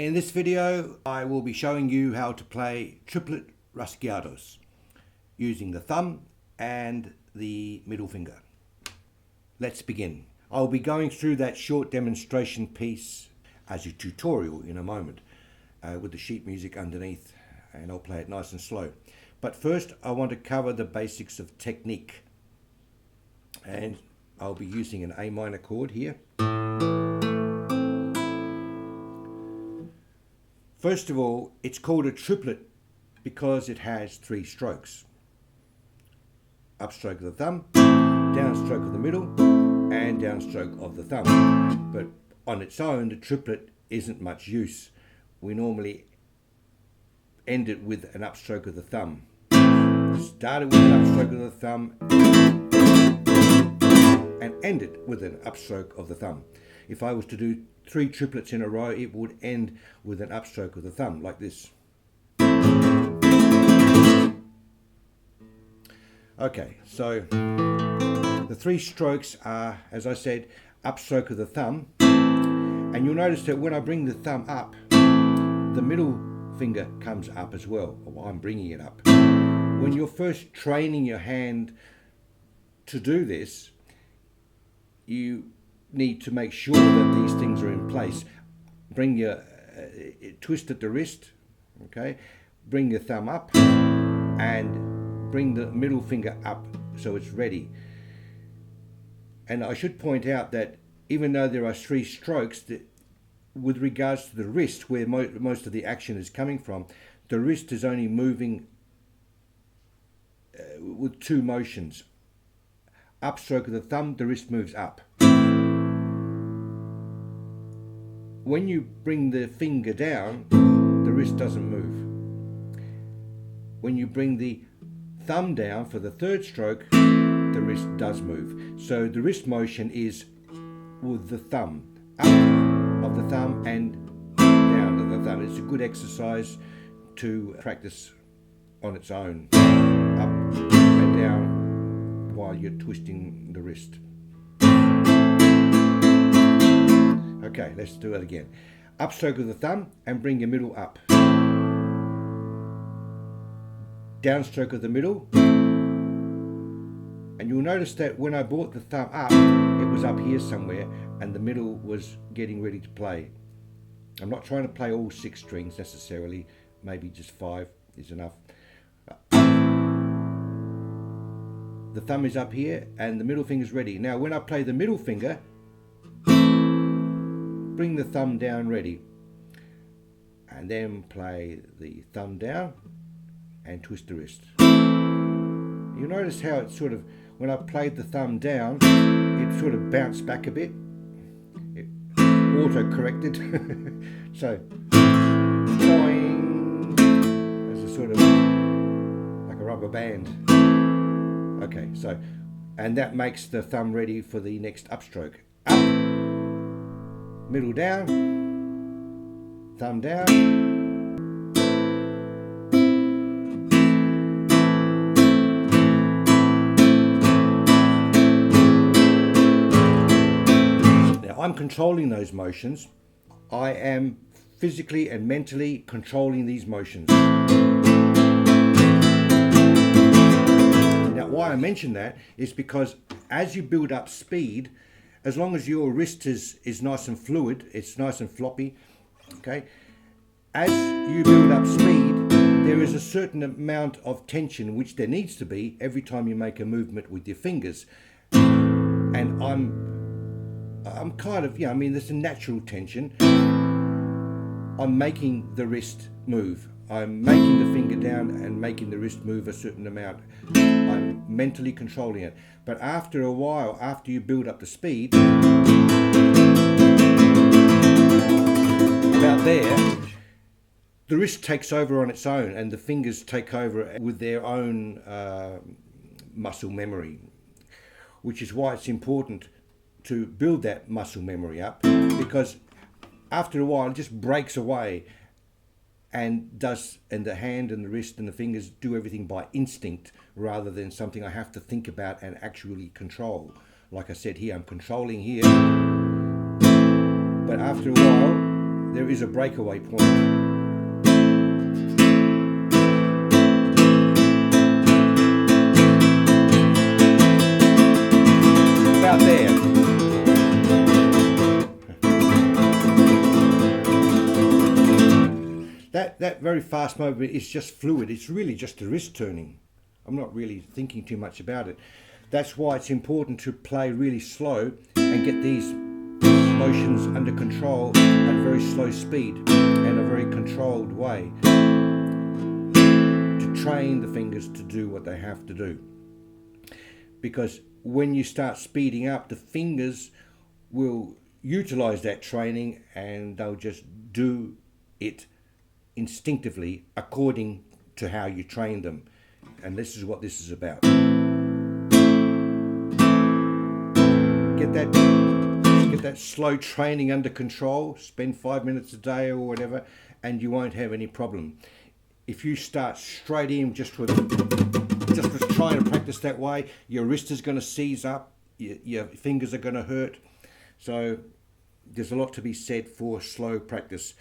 In this video, I will be showing you how to play triplet rasgueados using the thumb and the middle finger. Let's begin. I'll be going through that short demonstration piece as a tutorial in a moment with the sheet music underneath, and I'll play it nice and slow. But first, I want to cover the basics of technique, and I'll be using an A minor chord here. First of all, it's called a triplet because it has 3 strokes. Upstroke of the thumb, downstroke of the middle, and downstroke of the thumb. But on its own, the triplet isn't much use. We normally end it with an upstroke of the thumb. Started with an upstroke of the thumb and end it with an upstroke of the thumb. If I was to do 3 triplets in a row, it would end with an upstroke of the thumb, like this. Okay, so the 3 strokes are, as I said, upstroke of the thumb. And you'll notice that when I bring the thumb up, the middle finger comes up as well, or I'm bringing it up. When you're first training your hand to do this, you need to make sure that these things are in place. Bring your twist at the wrist, okay? Bring your thumb up and bring the middle finger up so it's ready. And I should point out that even though there are 3 strokes, with regards to the wrist, where most of the action is coming from, the wrist is only moving with 2 motions. Upstroke of the thumb, the wrist moves up. When you bring the finger down, the wrist doesn't move. When you bring the thumb down for the 3rd stroke, the wrist does move. So the wrist motion is with the thumb, up of the thumb and down of the thumb. It's a good exercise to practice on its own, up and down while you're twisting the wrist. Okay, let's do it again. Upstroke of the thumb and bring your middle up. Downstroke of the middle. And you'll notice that when I brought the thumb up, it was up here somewhere and the middle was getting ready to play. I'm not trying to play all 6 strings necessarily, maybe just 5 is enough. The thumb is up here and the middle finger is ready. Now when I play the middle finger, bring the thumb down ready, and then play the thumb down and twist the wrist. You notice how it sort of, when I played the thumb down, it sort of bounced back a bit. It auto-corrected. So, boing, as a sort of, like a rubber band. Okay, so, and that makes the thumb ready for the next upstroke. Up, middle down, thumb down, now I'm controlling those motions. I am physically and mentally controlling these motions. Now why I mention that is because as you build up speed, as long as your wrist is nice and fluid, it's nice and floppy, okay? As you build up speed, there is a certain amount of tension, which there needs to be every time you make a movement with your fingers. And I'm kind of, I mean, there's a natural tension. I'm making the wrist move. I'm making the finger down and making the wrist move a certain amount. I'm mentally controlling it. But after a while, after you build up the speed, about there, the wrist takes over on its own and the fingers take over with their own muscle memory, which is why it's important to build that muscle memory up, because after a while it just breaks away and the hand and the wrist and the fingers do everything by instinct rather than something I have to think about and actually control. Like I said here, I'm controlling here, but after a while there is a breakaway point. About there. That very fast movement is just fluid. It's really just a wrist turning. I'm not really thinking too much about it. That's why it's important to play really slow and get these motions under control at a very slow speed and a very controlled way to train the fingers to do what they have to do. Because when you start speeding up, the fingers will utilize that training and they'll just do it instinctively according to how you train them. And this is what this is about. Get that slow training under control. Spend 5 minutes a day or whatever, and you won't have any problem. If you start straight in just with trying to practice that way, your wrist is going to seize up, your fingers are going to hurt. So there's a lot to be said for slow practice.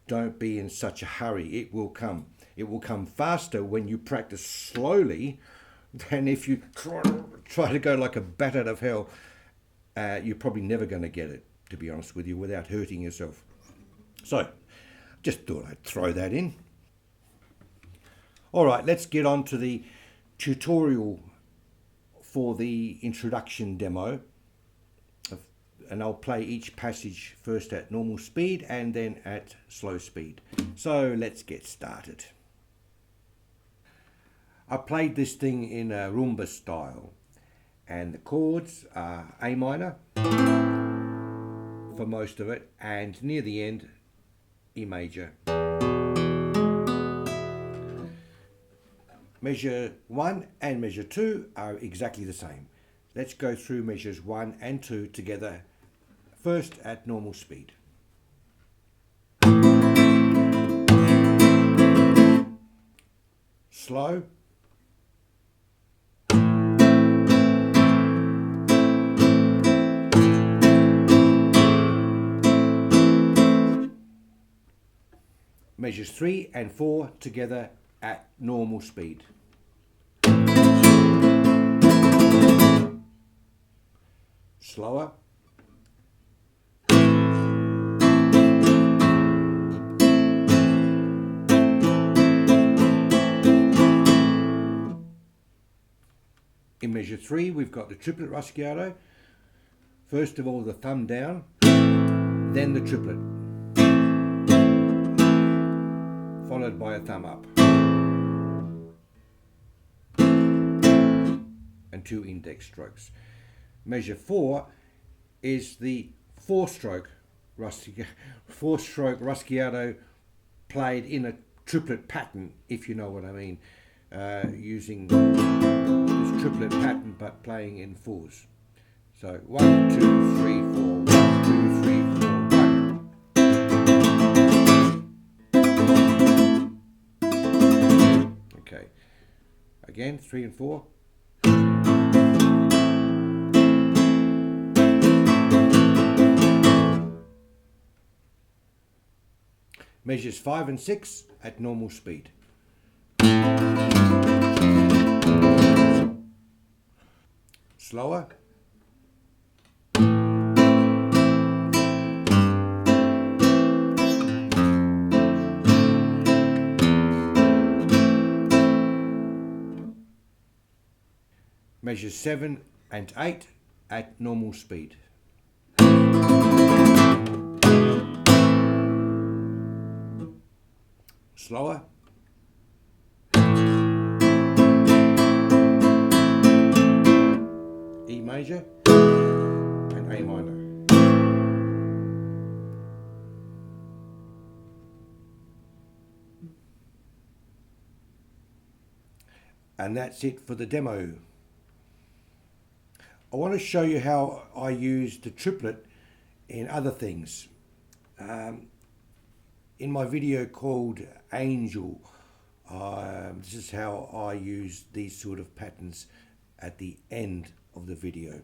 Don't be in such a hurry. It will come. It will come faster when you practice slowly than if you try to go like a bat out of hell. You're probably never going to get it, to be honest with you, without hurting yourself. So, just thought I'd throw that in. All right, let's get on to the tutorial for the introduction demo. And I'll play each passage first at normal speed and then at slow speed. So let's get started. I played this thing in a rumba style, and the chords are A minor for most of it, and near the end E major. Measure 1 and measure 2 are exactly the same. Let's go through measures 1 and 2 together, first at normal speed. Slow. Measures 3 and 4 together at normal speed. Slower. In measure 3, we've got the triplet rasgueado. First of all, the thumb down, then the triplet, followed by a thumb up, and 2 index strokes. Measure 4 is the four-stroke rasgueado played in a triplet pattern, if you know what I mean, using this triplet pattern but playing in fours. So 1, 2, 3, 4, 1, 2, 3, 4, 1. Okay, again 3 and 4. Measures 5 and 6 at normal speed. Slower. Measures 7 and 8 at normal speed. Slower. E major and A minor. And that's it for the demo. I want to show you how I use the triplet in other things. In my video called Angel, this is how I use these sort of patterns at the end of the video.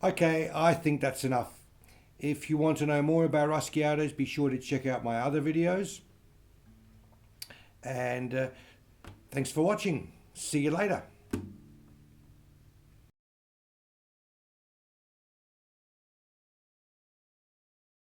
Okay, I think that's enough. If you want to know more about rasgueados, be sure to check out my other videos. And thanks for watching. See you later.